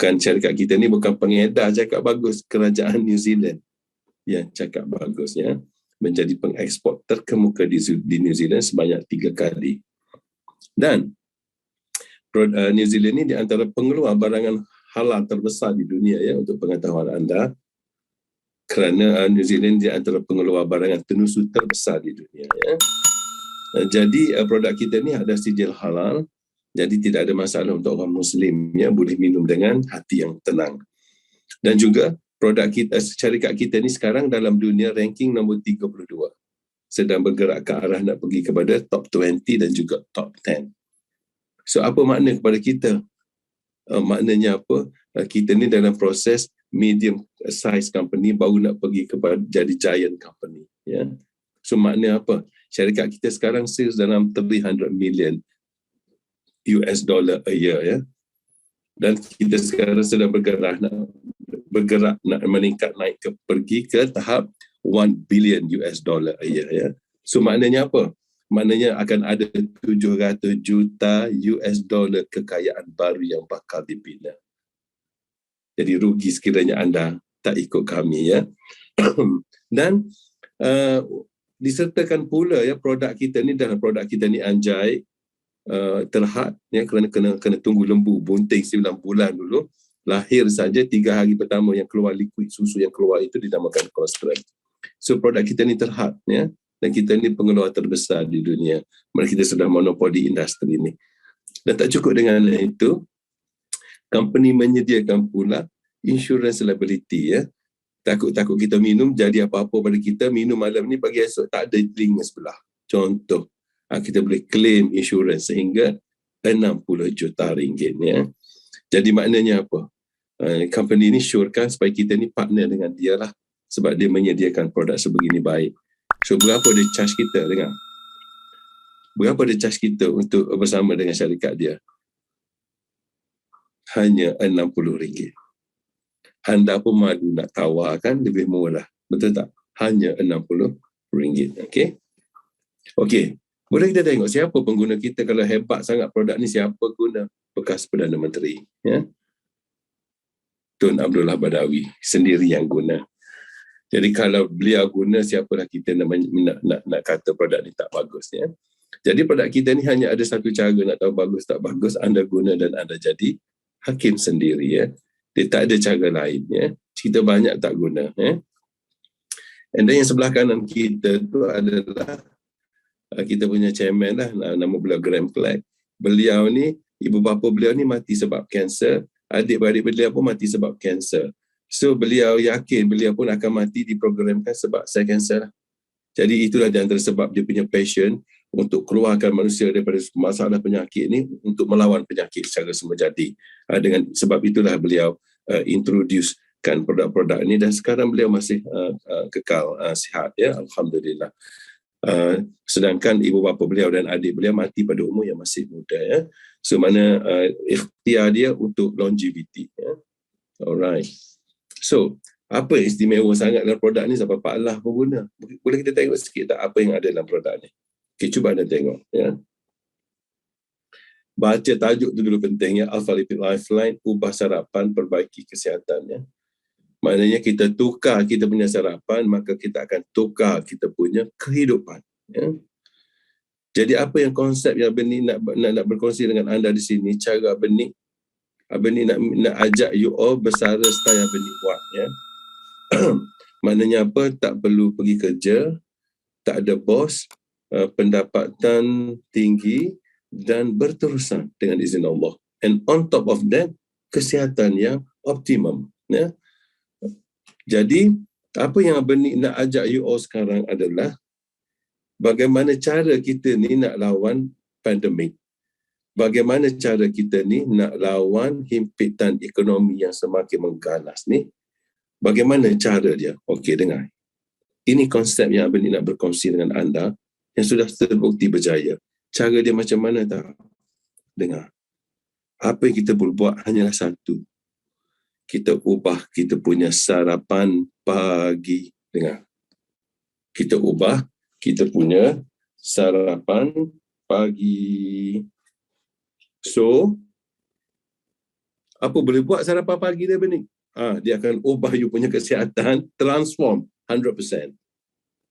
Bukan syarikat kita ni bukan pengedar cakap bagus, kerajaan New Zealand yang cakap bagus, ya. Menjadi pengekspor terkemuka di New Zealand sebanyak 3 kali. Dan New Zealand ni di antara pengeluar barangan halal terbesar di dunia, ya, untuk pengetahuan anda. Kerana New Zealand di antara pengeluar barangan tenusu terbesar di dunia, ya. Jadi produk kita ni ada sijil halal, jadi tidak ada masalah untuk orang Muslim, ya, boleh minum dengan hati yang tenang. Dan juga produk kita, syarikat kita ni sekarang dalam dunia ranking nombor 32. Sedang bergerak ke arah nak pergi kepada top 20 dan juga top 10. So apa makna kepada kita? Maknanya apa? Kita ni dalam proses medium size company baru nak pergi kepada jadi giant company, ya. So makna apa? Syarikat kita sekarang sales dalam 300 million US dollar a year, ya. Dan kita sekarang sedang bergerak nak meningkat pergi ke tahap 1 billion US dollar a year, ya. So maknanya apa? Maknanya akan ada 700 juta US dollar kekayaan baru yang bakal dibina. Jadi rugi sekiranya anda tak ikut kami, ya. Dan disertakan pula, ya, produk kita ni anjay, terhad, ya, kerana kena tunggu lembu bunting 9 bulan dulu. Lahir saja 3 hari pertama yang keluar liquid susu yang keluar itu dinamakan colostrum. So produk kita ni terhad, ya, dan kita ni pengeluar terbesar di dunia. Mereka kita sudah monopoli industri ni. Dan tak cukup dengan itu, company menyediakan pula insurance liability, ya. Takut-takut kita minum jadi apa-apa pada kita, minum malam ni pagi esok tak ada telinga sebelah. Contoh, kita boleh claim insurance sehingga 60 juta ringgit, ya. Jadi maknanya apa? Company ni surekan supaya kita ni partner dengan dia lah, sebab dia menyediakan produk sebegini baik. So berapa dia charge kita, dengar? Berapa dia charge kita untuk bersama dengan syarikat dia? Hanya RM60. Anda pun malu nak tawarkan lebih murah, betul tak? Hanya RM60. Okey? Okey. Boleh kita tengok siapa pengguna kita. Kalau hebat sangat produk ni, siapa guna? Bekas Perdana Menteri, ya, Tun Abdullah Badawi sendiri yang guna. Jadi kalau beliau guna, siapalah kita nak kata produk ni tak bagus, ya. Jadi produk kita ni hanya ada satu cara nak tahu bagus tak bagus, anda guna dan anda jadi hakim sendiri, ya. Dia tak ada cara lain, ya. Kita banyak tak guna, ya. And then yang sebelah kanan kita tu adalah kita punya chairman lah, nama beliau Graham Clark. Beliau ni, ibu bapa beliau ni mati sebab kanser, adik-beradik beliau pun mati sebab kanser. So beliau yakin beliau pun akan mati diprogramkan sebab sel kanser lah. Jadi itulah di antara sebab dia punya passion untuk keluarkan manusia daripada masalah penyakit ni, untuk melawan penyakit secara semajadi. Dengan sebab itulah beliau introducekan produk-produk ini, dan sekarang beliau masih kekal sihat, ya, alhamdulillah. Sedangkan ibu bapa beliau dan adik beliau mati pada umur yang masih muda, ya. So mana ikhtiar dia untuk longevity, ya. Alright. So apa yang istimewa sangat dalam produk ni sampai Pak Allah pun guna? Boleh kita tengok sikit tak apa yang ada dalam produk ni? Okay, cuba anda tengok, ya. Baca tajuk tu dulu penting, ya. Alpha Lipid Lifeline, ubah sarapan, perbaiki kesihatan, ya. Maknanya kita tukar kita punya sarapan, maka kita akan tukar kita punya kehidupan, ya. Jadi apa yang konsep yang Benih nak berkongsi dengan anda di sini, cara Benih nak ajak you all bersara style Benih buat, ya. Maknanya apa? Tak perlu pergi kerja, tak ada bos, pendapatan tinggi dan berterusan dengan izin Allah. And on top of that, kesihatan yang optimum, ya. Jadi, apa yang Benih nak ajak you all sekarang adalah bagaimana cara kita ni nak lawan pandemik. Bagaimana cara kita ni nak lawan himpitan ekonomi yang semakin mengganas ni. Bagaimana cara dia? Okey, dengar. Ini konsep yang Benih nak berkongsi dengan anda yang sudah terbukti berjaya. Cara dia macam mana tak? Dengar. Apa yang kita boleh buat hanyalah satu. Kita ubah kita punya sarapan pagi. Dengar. Kita ubah kita punya sarapan pagi. So, Apa boleh buat sarapan pagi dia bening? Dia akan ubah you punya kesihatan, transform 100%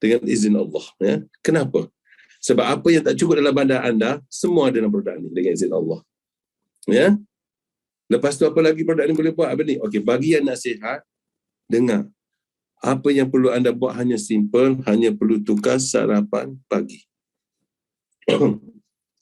dengan izin Allah. Ya. Kenapa? Sebab apa yang tak cukup dalam badan anda, semua ada dalam produk ni dengan izin Allah. Ya. Lepas tu apa lagi produk ni boleh buat? Apa ni? Okey, bagi yang nak sihat, dengar. Apa yang perlu anda buat hanya simple, hanya perlu tukar sarapan pagi.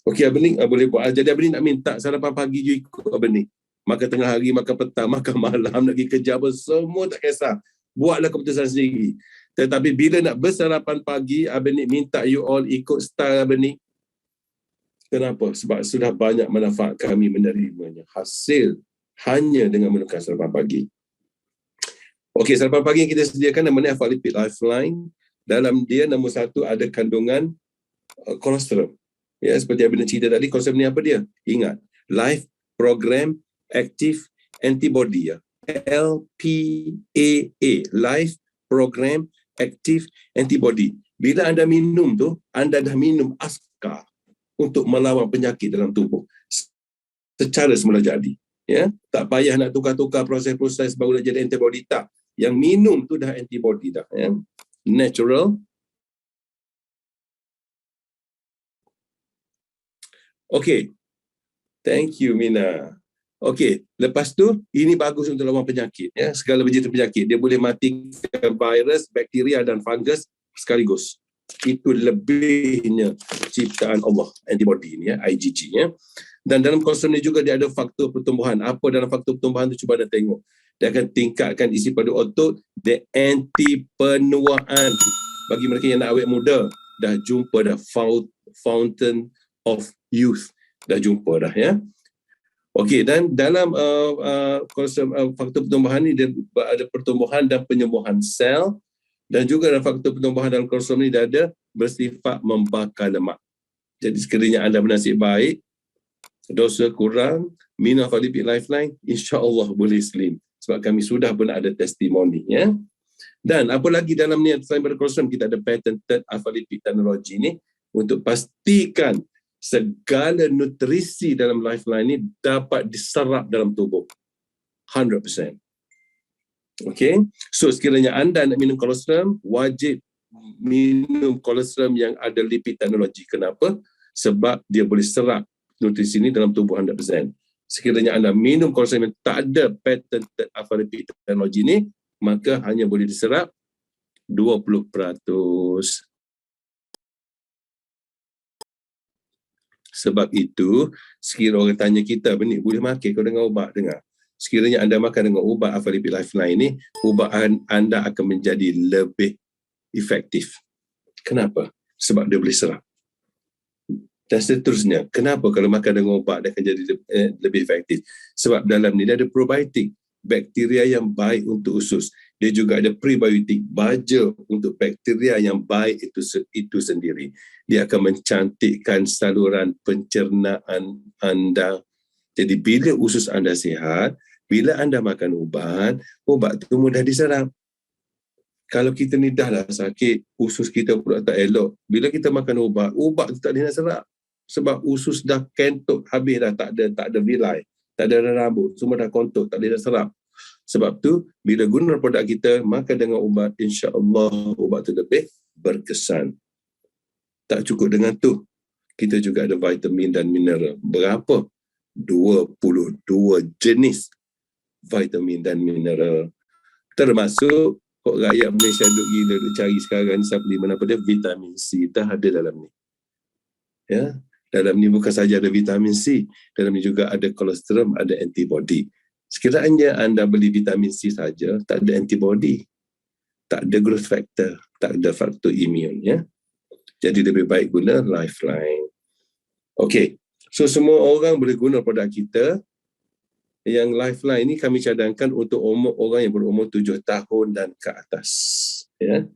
Okey, Abang Ning boleh buat. Jadi Abang Ning nak minta sarapan pagi you ikut Abang Ning. Makan tengah hari, makan petang, makan malam, nak pergi kerja apa, semua tak kisah. Buatlah keputusan sendiri. Tetapi bila nak bersarapan pagi, Abang Ning minta you all ikut style Abang Ning. Kenapa? Sebab sudah banyak manfaat kami menerimanya. Hasil hanya dengan menukar sarapan pagi. Okey, sarapan pagi yang kita sediakan namanya Alpha Lipid Lifeline. Dalam dia nombor 1 ada kandungan kolesterol. Ya, seperti Abang cerita tadi, kolesterol ni apa dia? Ingat, Life Program Active Antibody, ya. LPAA, Life Program Active Antibody. Bila anda minum tu, anda dah minum askar untuk melawan penyakit dalam tubuh secara semula jadi. Ya, tak payah nak tukar-tukar proses-proses baru nak jadi antibody, tak. Yang minum tu dah antibody dah. Ya. Natural. Okey. Thank you, Mina. Okey, lepas tu ini bagus untuk lawan penyakit, ya. Segala berjenis penyakit. Dia boleh matikan virus, bakteria dan fungus sekaligus. Itu lebihnya ciptaan Allah, antibody ni, ya, IgG, ya. Dan dalam kolesterol ni juga dia ada faktor pertumbuhan. Apa dalam faktor pertumbuhan tu cuba anda tengok. Dia akan tingkatkan isi padu otot, dia anti penuaan. Bagi mereka yang nak awet muda, dah jumpa dah fountain of youth. Dah jumpa dah, ya. Okey, dan dalam faktor pertumbuhan ni dia ada pertumbuhan dan penyembuhan sel, dan juga dalam faktor pertumbuhan dalam kolesterol ni dia ada bersifat membakar lemak. Jadi sekiranya anda bernasib baik, dosa kurang, minum Alpha Lipid Lifeline, insya-Allah boleh slim. Sebab kami sudah pun ada testimoni, ya. Dan apa lagi dalam ni selain daripada kolesterol, kita ada patented Alpha Lipid Technology ni untuk pastikan segala nutrisi dalam Lifeline ni dapat diserap dalam tubuh 100%. Okey, so sekiranya anda nak minum kolesterol, wajib minum kolesterol yang ada lipid teknologi. Kenapa? Sebab dia boleh serap nutrisi ini dalam tubuh 100%. Sekiranya anda minum kolesterol yang tak ada patented Alpha Lipid teknologi ini, maka hanya boleh diserap 20%. Sebab itu, sekiranya orang tanya kita, "Benih, boleh makan kau dengan ubat?" Dengar. Sekiranya anda makan dengan ubat Alpha Lipid Lifeline ini, ubat anda akan menjadi lebih efektif. Kenapa? Sebab dia boleh serap. Dan seterusnya, kenapa kalau makan dengan ubat dia akan jadi lebih efektif? Sebab dalam ni dia ada probiotik, bakteria yang baik untuk usus. Dia juga ada prebiotik, baja untuk bakteria yang baik itu sendiri. Dia akan mencantikkan saluran pencernaan anda. Jadi bila usus anda sihat, bila anda makan ubat tu mudah diserap. Kalau kita ni dah lah sakit, usus kita pula tak elok. Bila kita makan ubat tu tak boleh nak serap. Sebab usus dah kentuk habis dah, tak ada vilai, tak ada rambut, semua dah kontuk, tak boleh nak serap. Sebab tu, bila guna produk kita, makan dengan ubat, insya-Allah ubat tu lebih berkesan. Tak cukup dengan tu, kita juga ada vitamin dan mineral. Berapa? 22 jenis vitamin dan mineral. Termasuk kok rakyat Malaysia duk gila duk cari sekarang ni suplemen apa dia, vitamin C dah ada dalam ni. Ya, dalam ni bukan saja ada vitamin C, dalam ni juga ada kolesterol, ada antibody. Sekiranya anda beli vitamin C saja, tak ada antibody, tak ada growth factor, tak ada faktor imun, ya. Jadi lebih baik guna Lifeline. Okey, so semua orang boleh guna produk kita. Yang Lifeline ni kami cadangkan untuk orang yang berumur 7 tahun dan ke atas, ya.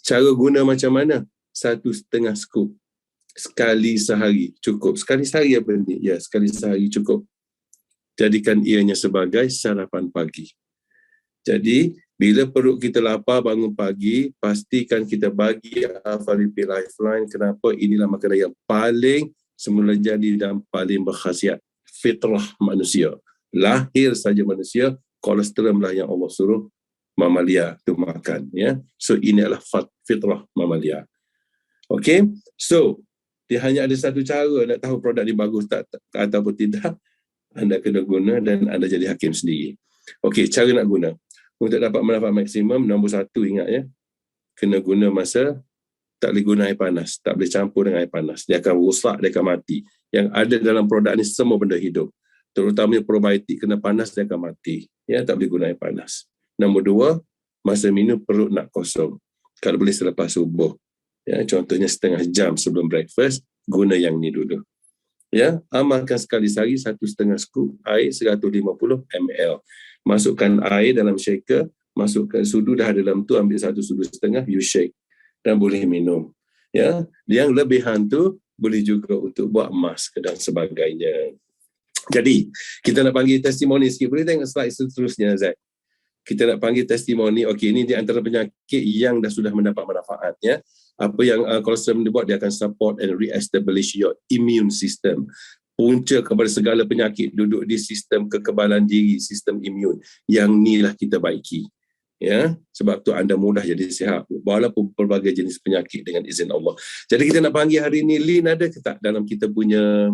Cara guna macam mana? 1,5 skop sekali sehari cukup. Sekali sehari apa ni? Ya, sekali sehari cukup. Jadikan ianya sebagai sarapan pagi. Jadi, bila perut kita lapar bangun pagi, pastikan kita bagi Alpha Lipid Lifeline. Kenapa? Inilah makanan yang paling semula jadi dan paling berkhasiat. Fitrah manusia. Lahir saja manusia, kolesterol lah yang Allah suruh mamalia tu makan, ya. So ini adalah fitrah mamalia. Okay, so dia hanya ada satu cara nak tahu produk ni bagus tak ataupun tidak. Anda kena guna dan anda jadi hakim sendiri. Okay, cara nak guna untuk dapat manfaat maksimum, nombor satu ingat, ya, kena guna masa tak boleh guna air panas, tak boleh campur dengan air panas, dia akan rosak, dia akan mati. Yang ada dalam produk ni semua benda hidup, terutamanya probiotik, kena panas dia akan mati, ya, tak boleh guna air panas. Nombor dua, masa minum perut nak kosong, kalau boleh selepas subuh, ya, contohnya setengah jam sebelum breakfast, guna yang ni dulu, ya. Amalkan sekali sehari 1,5 skop air 150 ml, masukkan air dalam shaker, masukkan sudu dah dalam tu, ambil 1,5 sudu, you shake dan boleh minum, ya. Yang lebihan tu boleh juga untuk buat mask dan sebagainya. Jadi kita nak panggil testimoni sikit, boleh tengok slide seterusnya, Zaid. Kita nak panggil testimoni. Okey, ini di antara penyakit yang dah sudah mendapat manfaat, ya. Apa yang kolesterol buat, dia akan support and re-establish your immune system. Punca kepada segala penyakit duduk di sistem kekebalan diri, sistem imun. Yang ni lah kita baiki, ya. Sebab tu anda mudah jadi sihat walaupun pelbagai jenis penyakit dengan izin Allah. Jadi kita nak panggil hari ni, Lin ada ke tak dalam kita punya